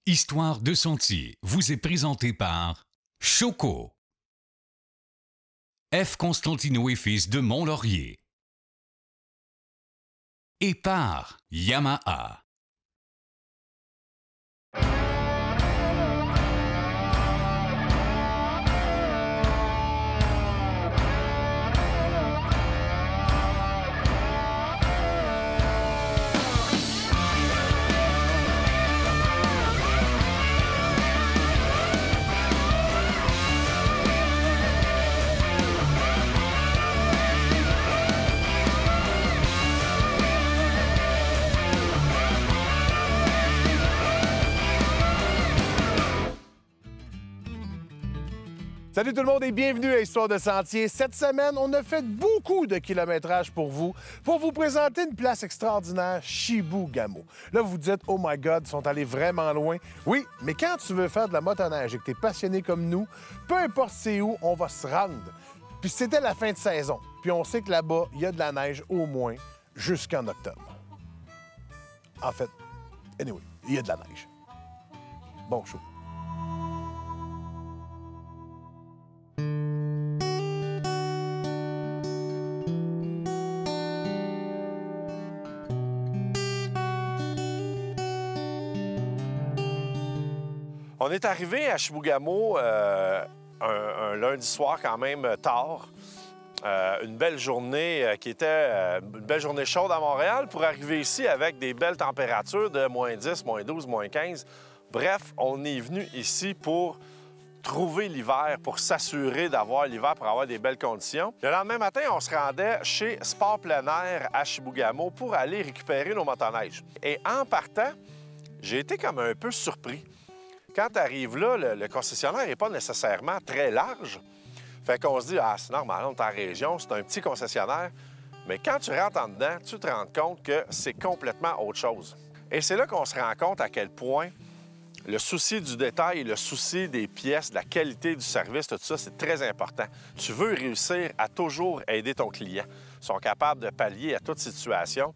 Histoire de Sentier vous est présentée par Choco, F. Constantino et Fils de Mont-Laurier et par Yamaha. Salut tout le monde et bienvenue à Histoire de Sentier. Cette semaine, on a fait beaucoup de kilométrage pour vous présenter une place extraordinaire, Chibougamau. Là, vous vous dites, oh my God, ils sont allés vraiment loin. Oui, mais quand tu veux faire de la motoneige et que tu es passionné comme nous, peu importe c'est où, on va se rendre. Puis c'était la fin de saison. Puis on sait que là-bas, il y a de la neige au moins jusqu'en octobre. En fait, anyway, il y a de la neige. Bon show. On est arrivé à Chibougamau un lundi soir quand même tard. Une belle journée qui était une belle journée chaude à Montréal pour arriver ici avec des belles températures de moins 10, moins 12, moins 15. Bref, on est venu ici pour trouver l'hiver, pour s'assurer d'avoir l'hiver, pour avoir des belles conditions. Le lendemain matin, on se rendait chez Sport Plein Air à Chibougamau pour aller récupérer nos motoneiges. Et en partant, j'ai été comme un peu surpris. Quand tu arrives là, le concessionnaire n'est pas nécessairement très large. Fait qu'on se dit, ah, c'est normal, on est en région, c'est un petit concessionnaire. Mais quand tu rentres en dedans, tu te rends compte que c'est complètement autre chose. Et c'est là qu'on se rend compte à quel point le souci du détail, le souci des pièces, de la qualité du service, tout ça, c'est très important. Tu veux réussir à toujours aider ton client. Ils sont capables de pallier à toute situation.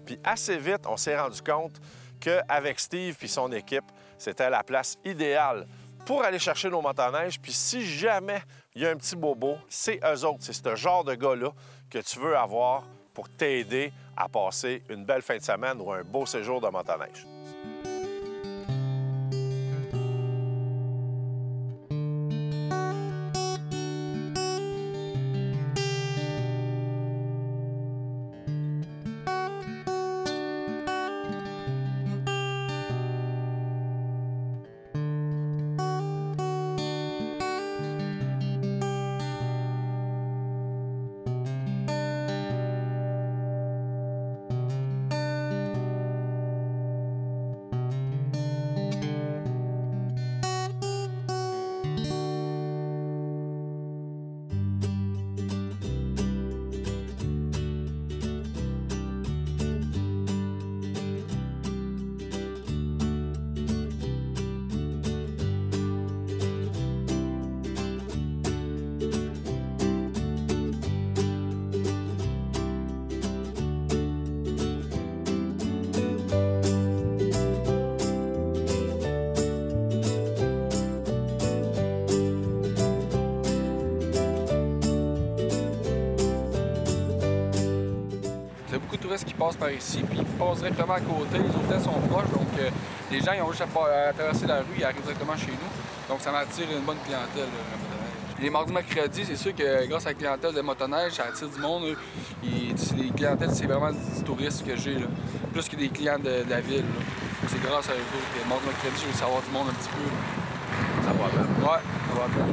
Puis assez vite, on s'est rendu compte qu'avec Steve et son équipe, c'était la place idéale pour aller chercher nos motoneiges. Puis si jamais il y a un petit bobo, c'est eux autres, c'est ce genre de gars-là que tu veux avoir pour t'aider à passer une belle fin de semaine ou un beau séjour de motoneige. Qui passent par ici, puis ils passent directement à côté. Les hôtels sont proches, donc les gens ils ont juste à traverser la rue, ils arrivent directement chez nous. Donc ça m'attire une bonne clientèle, la motoneige. Les mardis, mercredis, c'est sûr que grâce à la clientèle de motoneige, ça attire du monde. Les clientèles, c'est vraiment du tourisme que j'ai, plus que des clients de la ville. C'est grâce à eux autres que mardi, mercredi, je veux savoir du monde un petit peu. Ça va bien. Ouais, ça va bien.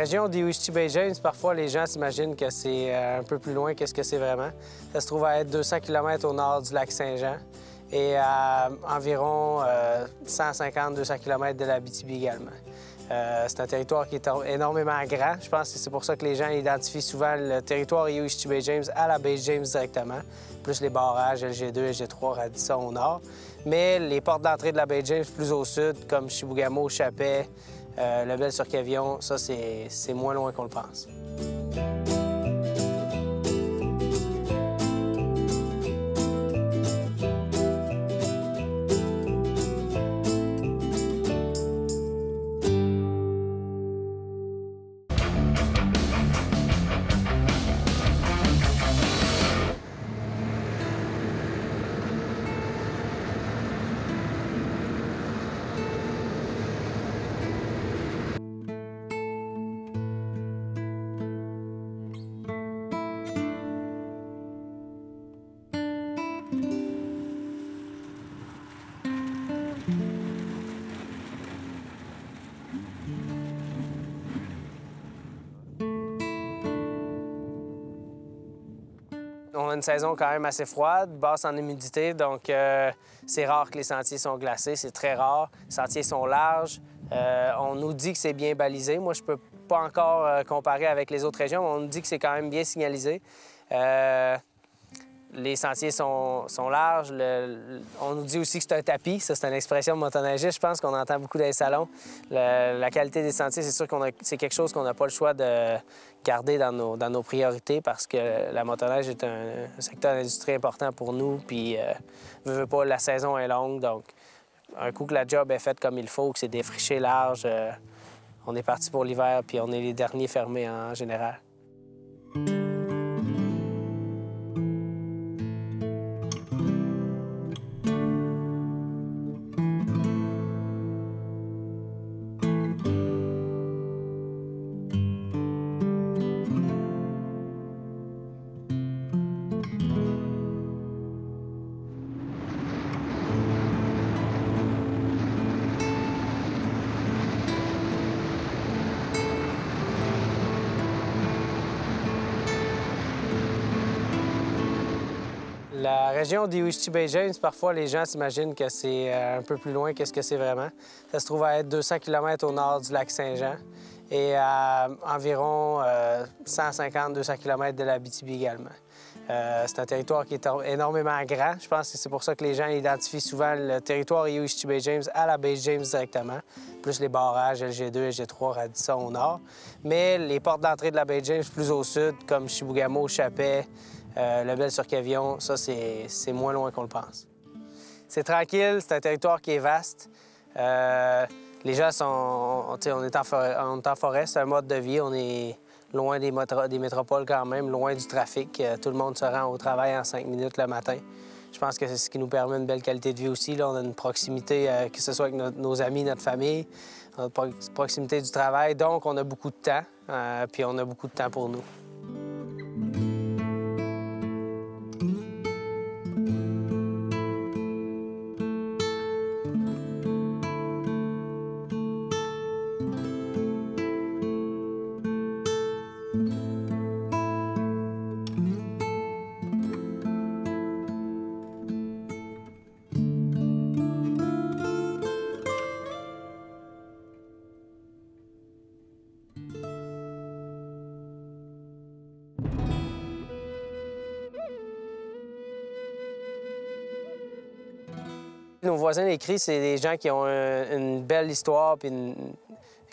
région d'Iwichiti-Baie-James, parfois les gens s'imaginent que c'est un peu plus loin que ce que c'est vraiment. Ça se trouve à être 200 km au nord du lac Saint-Jean et à environ 150-200 km de l'Abitibi également. C'est un territoire qui est énormément grand. Je pense que c'est pour ça que les gens identifient souvent le territoire Iwichiti-Baie-James à la baie James directement, plus les barrages LG2, LG3, Radisson au nord. Mais les portes d'entrée de la baie James plus au sud, comme Chibougamau, Chapet, Lebel-sur-Quévillon, ça, c'est moins loin qu'on le pense. On a une saison quand même assez froide, basse en humidité, donc c'est rare que les sentiers sont glacés, c'est très rare. Les sentiers sont larges. On nous dit que c'est bien balisé. Moi, je peux pas encore comparer avec les autres régions, mais on nous dit que c'est quand même bien signalisé. Les sentiers sont larges. On nous dit aussi que c'est un tapis. Ça, c'est une expression de motoneigiste, je pense qu'on entend beaucoup dans les salons. La qualité des sentiers, c'est sûr que c'est quelque chose qu'on n'a pas le choix de garder dans nos priorités parce que la motoneige est un secteur d'industrie important pour nous. Puis, veut pas, la saison est longue. Donc, un coup que la job est faite comme il faut, que c'est défriché large, on est parti pour l'hiver, puis on est les derniers fermés en général. La région d'Iwichiti-Baie-James, parfois les gens s'imaginent que c'est un peu plus loin que ce que c'est vraiment. Ça se trouve à être 200 km au nord du lac Saint-Jean et à environ 150-200 km de l'Abitibi également. C'est un territoire qui est énormément grand. Je pense que c'est pour ça que les gens identifient souvent le territoire Iwichiti-Baie-James à la baie James directement, plus les barrages LG2, LG3, Radisson au nord. Mais les portes d'entrée de la baie James plus au sud, comme Chibougamau, Chapet, Lebel-sur-Quévillon, ça, c'est moins loin qu'on le pense. C'est tranquille, c'est un territoire qui est vaste. Les gens sont... On est en forêt, c'est un mode de vie. On est loin des métropoles quand même, loin du trafic. Tout le monde se rend au travail en 5 minutes le matin. Je pense que c'est ce qui nous permet une belle qualité de vie aussi. Là, on a une proximité, que ce soit avec nos amis, notre famille, notre proximité du travail. Donc, on a beaucoup de temps, puis on a beaucoup de temps pour nous. Nos voisins des Cris, c'est des gens qui ont une belle histoire, puis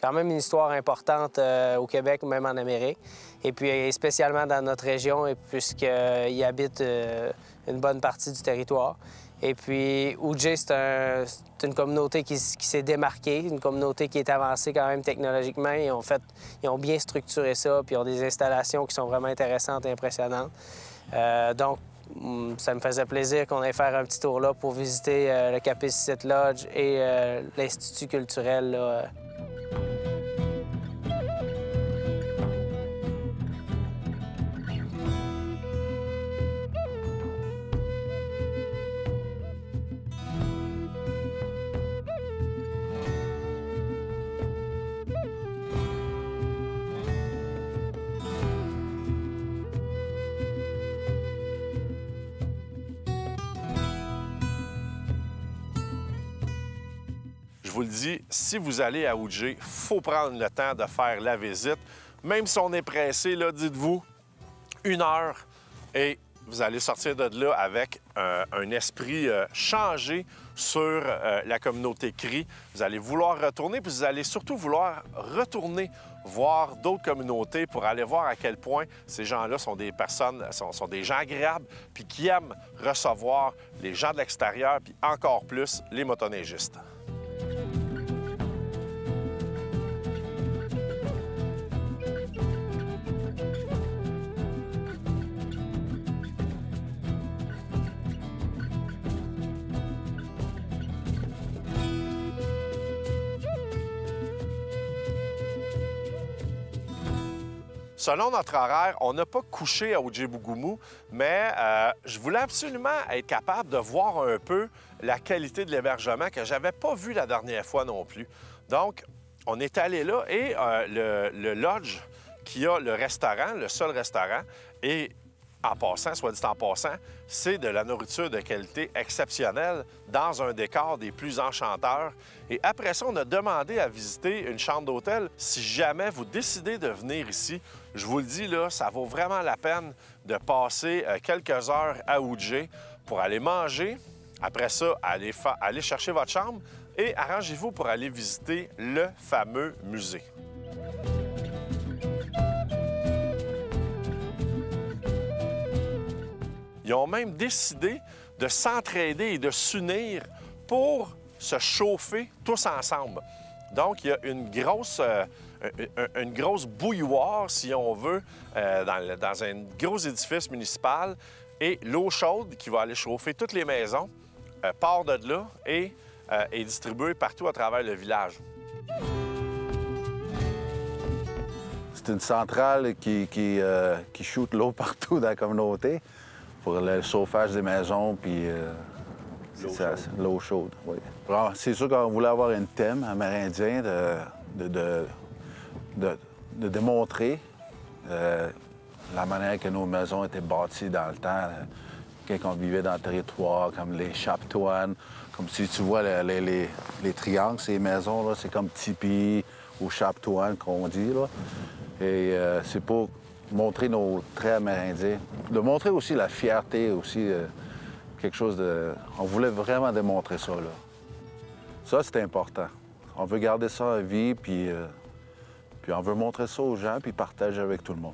quand même une histoire importante au Québec ou même en Amérique. Et puis spécialement dans notre région, puisqu'ils habitent une bonne partie du territoire. Et puis Ojai, c'est une communauté qui s'est démarquée, une communauté qui est avancée quand même technologiquement. Ils ont bien structuré ça, puis ils ont des installations qui sont vraiment intéressantes et impressionnantes. Donc, ça me faisait plaisir qu'on aille faire un petit tour là pour visiter le Capicit Lodge et l'Institut culturel là. Je vous le dis, si vous allez à Ujie, il faut prendre le temps de faire la visite. Même si on est pressé, là, dites-vous, 1 heure et vous allez sortir de là avec un esprit changé sur la communauté CRI. Vous allez vouloir retourner, puis vous allez surtout vouloir retourner voir d'autres communautés pour aller voir à quel point ces gens-là sont des personnes, sont des gens agréables, puis qui aiment recevoir les gens de l'extérieur, puis encore plus les motoneigistes. Selon notre horaire, on n'a pas couché à Ujie-Bougoumou, mais je voulais absolument être capable de voir un peu la qualité de l'hébergement que je n'avais pas vu la dernière fois non plus. Donc, on est allé là et le lodge qui a le restaurant, le seul restaurant, et en passant, soit dit en passant, c'est de la nourriture de qualité exceptionnelle dans un décor des plus enchanteurs. Et après ça, on a demandé à visiter une chambre d'hôtel. Si jamais vous décidez de venir ici, je vous le dis, là, ça vaut vraiment la peine de passer quelques heures à Ujie pour aller manger. Après ça, aller chercher votre chambre et arrangez-vous pour aller visiter le fameux musée. Ils ont même décidé de s'entraider et de s'unir pour se chauffer tous ensemble. Donc, il y a une grosse bouilloire, si on veut, dans un gros édifice municipal. Et l'eau chaude qui va aller chauffer toutes les maisons part de là et est distribuée partout à travers le village. C'est une centrale qui shoot l'eau partout dans la communauté pour le chauffage des maisons, puis l'eau chaude. Oui. C'est sûr qu'on voulait avoir un thème amérindien de démontrer la manière que nos maisons étaient bâties dans le temps, quand on vivait dans le territoire, comme les chaptouanes, comme si tu vois les triangles, ces maisons-là, c'est comme tipi ou chaptouane qu'on dit, là. Et c'est pour montrer nos traits amérindiens, de montrer aussi la fierté, aussi quelque chose de... On voulait vraiment démontrer ça, là. Ça, c'est important. On veut garder ça en vie, puis on veut montrer ça aux gens, puis partager avec tout le monde.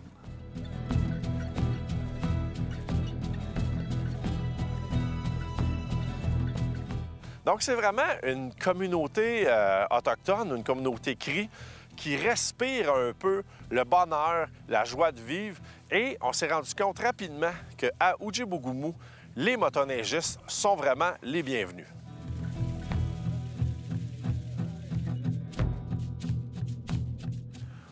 Donc, c'est vraiment une communauté autochtone, une communauté CRI, qui respire un peu le bonheur, la joie de vivre. Et on s'est rendu compte rapidement qu'à Ujie-Bougoumou, les motoneigistes sont vraiment les bienvenus.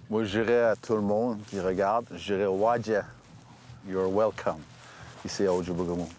Moi, je dirais à tout le monde qui regarde, je dirais « Wadja, you're welcome » ici à Ujie-Bougoumou.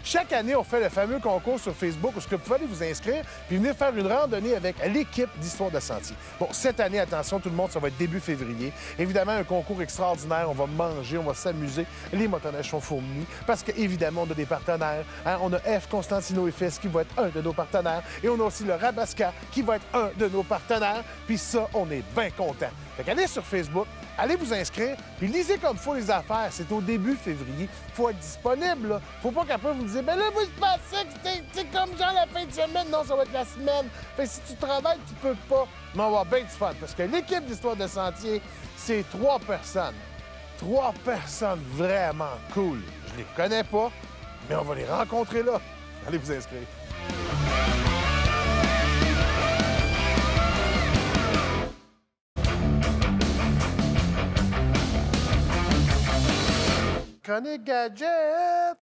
Chaque année, on fait le fameux concours sur Facebook où vous pouvez aller vous inscrire puis venir faire une randonnée avec l'équipe d'Histoire de Sentier. Bon, cette année, attention tout le monde, ça va être début février. Évidemment, un concours extraordinaire. On va manger, on va s'amuser. Les motoneiges sont fournis parce qu'évidemment, on a des partenaires. Hein? On a F. Constantino et Fils qui va être un de nos partenaires. Et on a aussi le Rabasca qui va être un de nos partenaires. Puis ça, on est bien content. Fait qu'allez sur Facebook, allez vous inscrire, puis lisez comme il faut les affaires. C'est au début février. Il faut être disponible, là. Faut pas qu'après vous disiez, ben là, moi, je pensais que c'était comme genre la fin de semaine. Non, ça va être la semaine. Fait que si tu travailles, tu peux pas. Mais on va avoir bien du fun, parce que l'équipe d'Histoire de Sentier, c'est 3 personnes. 3 personnes vraiment cool. Je les connais pas, mais on va les rencontrer là. Allez vous inscrire. Chronique Gadget!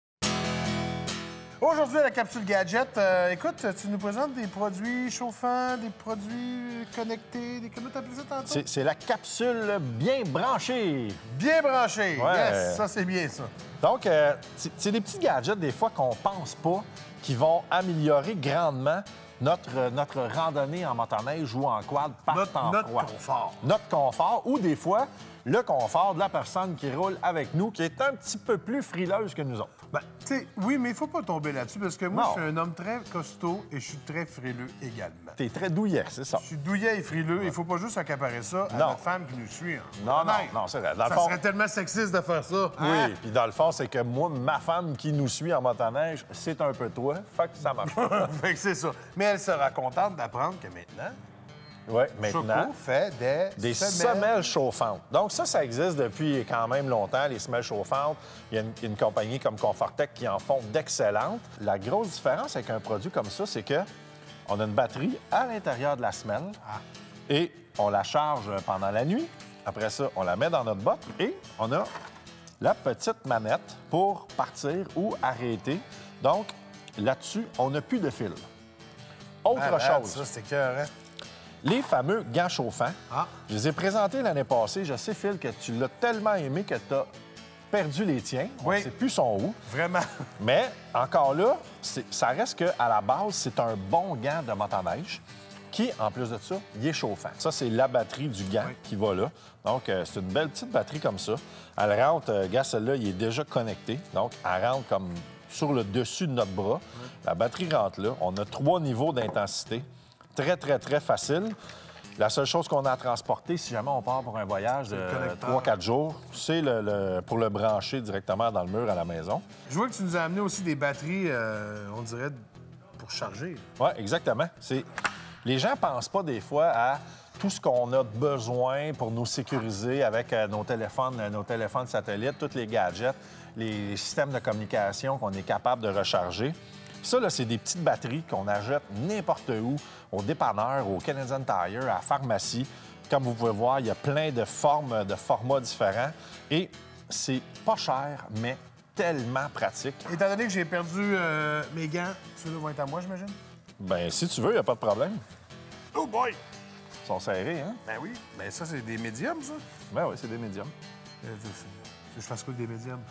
Aujourd'hui, à la capsule Gadget, écoute, tu nous présentes des produits chauffants, des produits connectés, comment t'appelles ça tantôt? C'est la capsule bien branchée. Bien branchée! Ouais. Yes! Ça, c'est bien, ça. Donc, c'est des petits gadgets, des fois, qu'on pense pas, qui vont améliorer grandement notre randonnée en motoneige ou en quad par temps Notre froid. confort. Notre confort, ou des fois, le confort de la personne qui roule avec nous, qui est un petit peu plus frileuse que nous autres. Ben, tu sais, oui, mais il faut pas tomber là-dessus parce que moi, Non. je suis un homme très costaud et je suis très frileux également. T'es très douillet, c'est ça. Je suis douillet et frileux. Il faut pas juste accaparer ça à Non. notre femme qui nous suit. Hein. Non, Honnête. non, c'est vrai. Dans le Ça fond, serait tellement sexiste de faire ça. Hein? oui, puis dans le fond, c'est que moi, ma femme qui nous suit en motoneige, c'est un peu toi. Fait que ça marche pas. Fait que c'est ça. Mais elle sera contente d'apprendre que maintenant, Oui, maintenant. Choco fait Des semelles chauffantes. Donc ça existe depuis quand même longtemps, les semelles chauffantes. Il y a une compagnie comme Confortec qui en font d'excellentes. La grosse différence avec un produit comme ça, c'est que on a une batterie à l'intérieur de la semelle et on la charge pendant la nuit. Après ça, on la met dans notre botte et on a la petite manette pour partir ou arrêter. Donc là-dessus, on n'a plus de fil. Autre chose. Ça, c'est cœur, hein? Les fameux gants chauffants, je les ai présentés l'année passée. Je sais, Phil, que tu l'as tellement aimé que tu as perdu les tiens. On Oui. ne sait plus son où. Vraiment. Mais encore là, ça reste qu'à la base, c'est un bon gant de motoneige qui, en plus de ça, il est chauffant. Ça, c'est la batterie du gant qui va là. Donc, c'est une belle petite batterie comme ça. Elle rentre, gars, celle-là, il est déjà connecté. Donc, elle rentre comme sur le dessus de notre bras. La batterie rentre là. On a 3 niveaux d'intensité. Très, très, très facile. La seule chose qu'on a à transporter, si jamais on part pour un voyage de 3-4 jours, c'est pour le brancher directement dans le mur à la maison. Je vois que tu nous as amené aussi des batteries, on dirait, pour charger. Oui, exactement. Les gens ne pensent pas des fois à tout ce qu'on a besoin pour nous sécuriser avec nos téléphones satellites, tous les gadgets, les systèmes de communication qu'on est capable de recharger. Ça, là, c'est des petites batteries qu'on achète n'importe où, au dépanneur, au Canadian Tire, à la pharmacie. Comme vous pouvez voir, il y a plein de formes, de formats différents. Et c'est pas cher, mais tellement pratique. Étant donné que j'ai perdu mes gants, ceux-là vont être à moi, j'imagine? Bien, si tu veux, il n'y a pas de problème. Oh boy! Ils sont serrés, hein? Ben oui. Ben ça, c'est des médiums, ça? Ben oui, c'est des médiums. Je fasse quoi des médiums?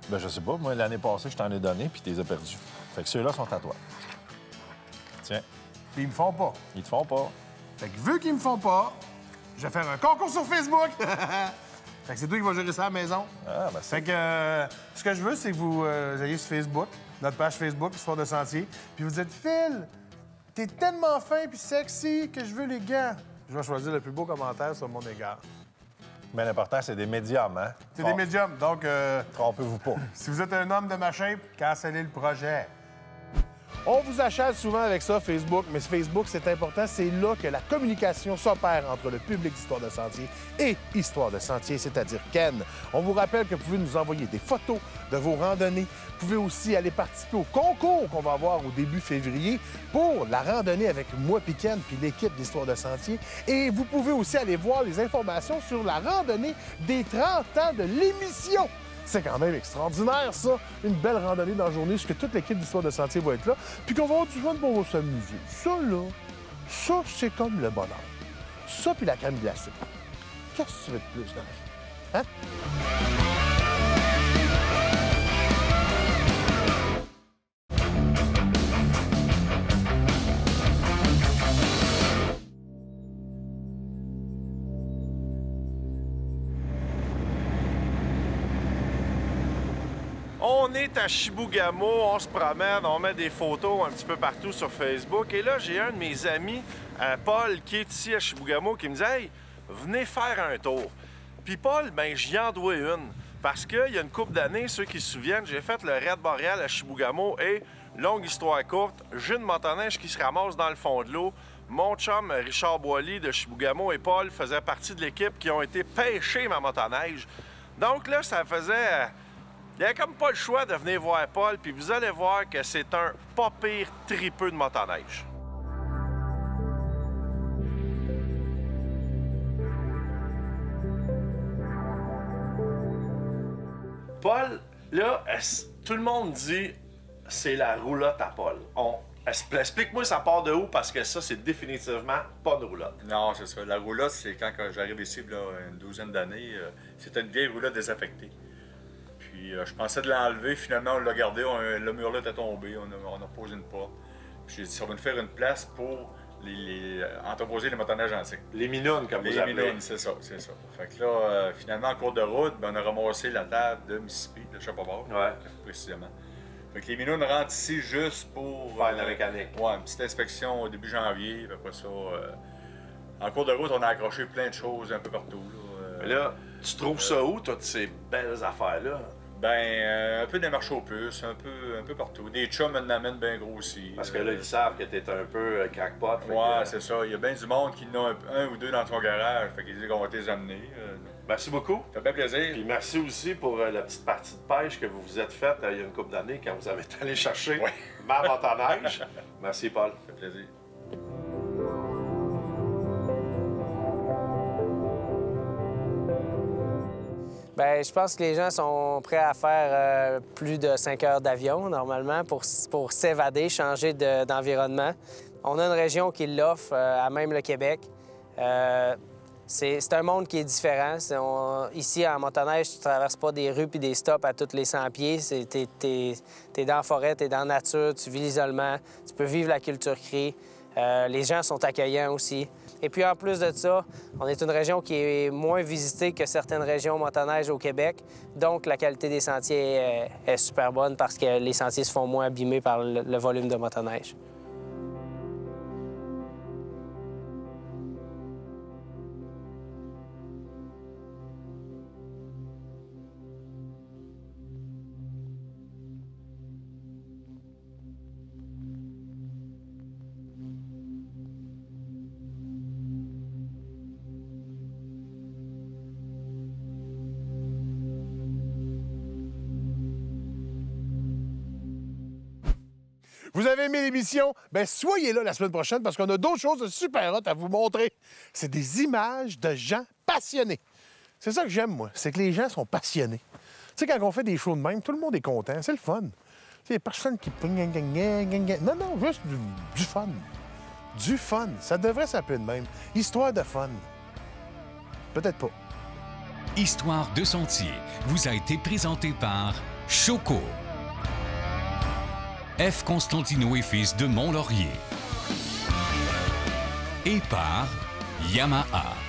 Ben je sais pas. Moi, l'année passée, je t'en ai donné, puis tu les as perdus. Fait que ceux-là sont à toi. Tiens, Puis ils me font pas. ils te font pas. Fait que vu qu'ils me font pas, je vais faire un concours sur Facebook! Fait que c'est toi qui vas gérer ça à la maison. Ah, ben c'est... Fait que ce que je veux, c'est que vous ayez sur Facebook, notre page Facebook, Histoire de Sentier, puis vous dites « Phil, t'es tellement fin puis sexy que je veux les gants. » Je vais choisir le plus beau commentaire sur mon égard. Mais l'important, c'est des médiums, hein? C'est des médiums, donc Trompez-vous pas. si vous êtes un homme de ma shape, cancellez le projet. On vous achète souvent avec ça, Facebook, mais Facebook, c'est important. C'est là que la communication s'opère entre le public d'Histoire de Sentier et Histoire de Sentier, c'est-à-dire Ken. On vous rappelle que vous pouvez nous envoyer des photos de vos randonnées. Vous pouvez aussi aller participer au concours qu'on va avoir au début février pour la randonnée avec moi puis Ken puis l'équipe d'Histoire de Sentier. Et vous pouvez aussi aller voir les informations sur la randonnée des 30 ans de l'émission. C'est quand même extraordinaire, ça. Une belle randonnée dans la journée, puisque toute l'équipe d'Histoire de Sentier va être là. Puis qu'on va avoir du fun pour on va s'amuser. Ça, là, ça, c'est comme le bonheur. Ça, puis la crème glacée. Qu'est-ce que tu veux de plus dans la vie? Hein? On est à Chibougamau, on se promène, on met des photos un petit peu partout sur Facebook. Et là, j'ai un de mes amis, Paul, qui est ici à Chibougamau, qui me dit « Hey, venez faire un tour. » Puis Paul, ben j'y en dois une. Parce qu'il y a une couple d'années, ceux qui se souviennent, j'ai fait le raid boréal à Chibougamau et, longue histoire courte, j'ai une motoneige qui se ramasse dans le fond de l'eau. Mon chum, Richard Boily de Chibougamau et Paul faisaient partie de l'équipe qui ont été pêcher ma motoneige. Donc là, ça faisait... Il n'y avait comme pas le choix de venir voir Paul, puis vous allez voir que c'est un pas pire tripeux de motoneige. Paul, là, tout le monde dit c'est la roulotte à Paul. Explique-moi ça part de où, parce que ça, c'est définitivement pas une roulotte. Non, c'est ça. La roulotte, c'est quand j'arrive ici, là, une douzaine d'années, c'était une vieille roulotte désaffectée. Puis je pensais de l'enlever, finalement on l'a gardé, le mur-là était tombé, on a posé une porte. Puis j'ai dit, ça va nous faire une place pour entreposer les motoneiges antiques. Les minounes, comme vous appelez. Les minounes, c'est ça, c'est ça. Fait que là, finalement, en cours de route, ben, on a ramassé la table de Mississippi, de Chapabord, précisément. Fait que les minounes rentrent ici juste pour... Faire la mécanique. Ouais, une petite inspection au début janvier. Puis après ça, en cours de route, on a accroché plein de choses un peu partout. Mais là, tu trouves ça où, toutes ces belles affaires-là? Ben, un peu des marchés aux puces, un peu partout. Des chums en amènent bien gros aussi. Parce que là, ils savent que t'es un peu crackpot. Ouais, c'est ça. Il y a bien du monde qui en a un ou deux dans son garage. Fait qu'ils disent qu'on va te les amener. Merci beaucoup. Ça fait bien plaisir. Puis merci aussi pour la petite partie de pêche que vous vous êtes faite il y a une couple d'années quand vous avez été allé chercher ma motoneige. Merci, Paul. Ça fait plaisir. Bien, je pense que les gens sont prêts à faire plus de 5 heures d'avion, normalement, pour s'évader, changer d'environnement. On a une région qui l'offre, à même le Québec. C'est un monde qui est différent. Ici, en motoneige, tu ne traverses pas des rues puis des stops à tous les 100 pieds. T'es dans la forêt, t'es dans la nature, tu vis l'isolement, tu peux vivre la culture cree. Les gens sont accueillants aussi. Et puis, en plus de ça, on est une région qui est moins visitée que certaines régions motoneige au Québec. Donc, la qualité des sentiers est super bonne parce que les sentiers se font moins abîmer par le volume de motoneige. Vous avez aimé l'émission? Bien, soyez là la semaine prochaine parce qu'on a d'autres choses de super hot à vous montrer. C'est des images de gens passionnés. C'est ça que j'aime, moi. C'est que les gens sont passionnés. Tu sais, quand on fait des shows de même, tout le monde est content. C'est le fun. Il n'y a personne qui... Non, non, juste du fun. Du fun. Ça devrait s'appeler de même. Histoire de fun. Peut-être pas. Histoire de sentier vous a été présentée par Choco. F. Constantino et Fils de Mont-Laurier. Et par Yamaha.